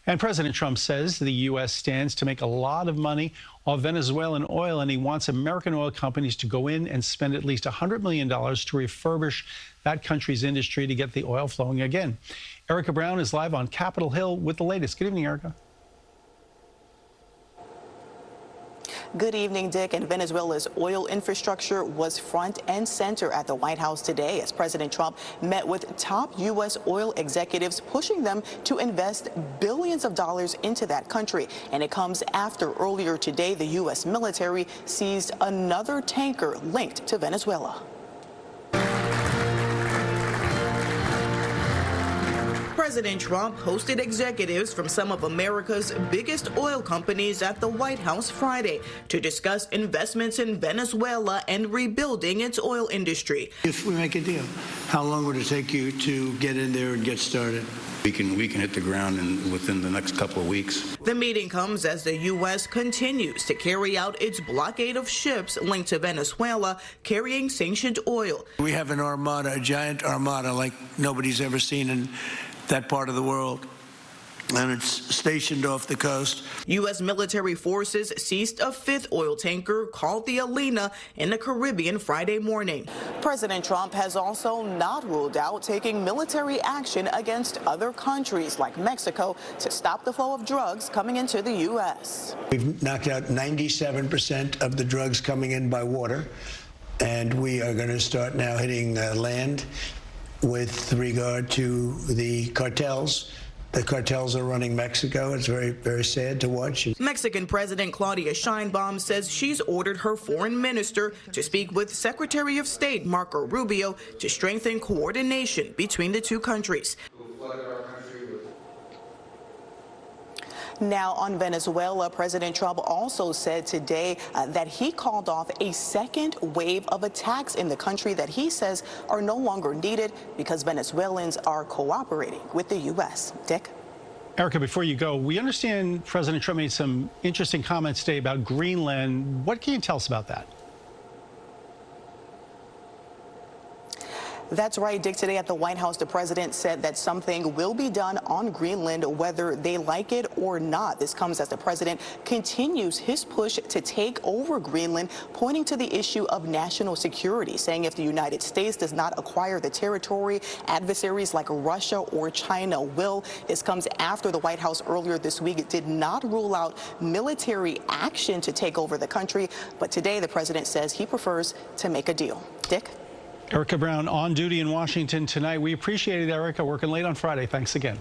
And President Trump says the U.S. stands to make a lot of money off Venezuelan oil, and he wants American oil companies to go in and spend at least $100 million to refurbish that country's industry to get the oil flowing again. Erica Brown is live on Capitol Hill with the latest. Good evening, Erica. Good evening, Dick. And Venezuela's oil infrastructure was front and center at the White House today as President Trump met with top U.S. oil executives, pushing them to invest billions of dollars into that country. And it comes after earlier today the U.S. military seized another tanker linked to Venezuela. President Trump hosted executives from some of America's biggest oil companies at the White House Friday to discuss investments in Venezuela and rebuilding its oil industry. If we make a deal, how long would it take you to get in there and get started? We can hit the ground within the next couple of weeks. The meeting comes as the U.S. continues to carry out its blockade of ships linked to Venezuela carrying sanctioned oil. We have an armada, a giant armada like nobody's ever seen in that part of the world, and it's stationed off the coast. U.S. military forces seized a fifth oil tanker called the Alina in the Caribbean Friday morning. President Trump has also not ruled out taking military action against other countries like Mexico to stop the flow of drugs coming into the U.S. We've knocked out 97% of the drugs coming in by water, and we are going to start now hitting land with regard to the cartels. The cartels are running Mexico. It's very, very sad to watch. Mexican President Claudia Sheinbaum says she's ordered her foreign minister to speak with Secretary of State Marco Rubio to strengthen coordination between the two countries. Now on Venezuela, President Trump also said today that he called off a second wave of attacks in the country that he says are no longer needed because Venezuelans are cooperating with the U.S. Dick? Erica, before you go, we understand President Trump made some interesting comments today about Greenland. What can you tell us about that? That's right, Dick. Today at the White House, the president said that something will be done on Greenland, whether they like it or not. This comes as the president continues his push to take over Greenland, pointing to the issue of national security, saying if the United States does not acquire the territory, adversaries like Russia or China will. This comes after the White House earlier this week did not rule out military action to take over the country. But today, the president says he prefers to make a deal. Dick? Erica Brown on duty in Washington tonight. We appreciate it, Erica, working late on Friday. Thanks again.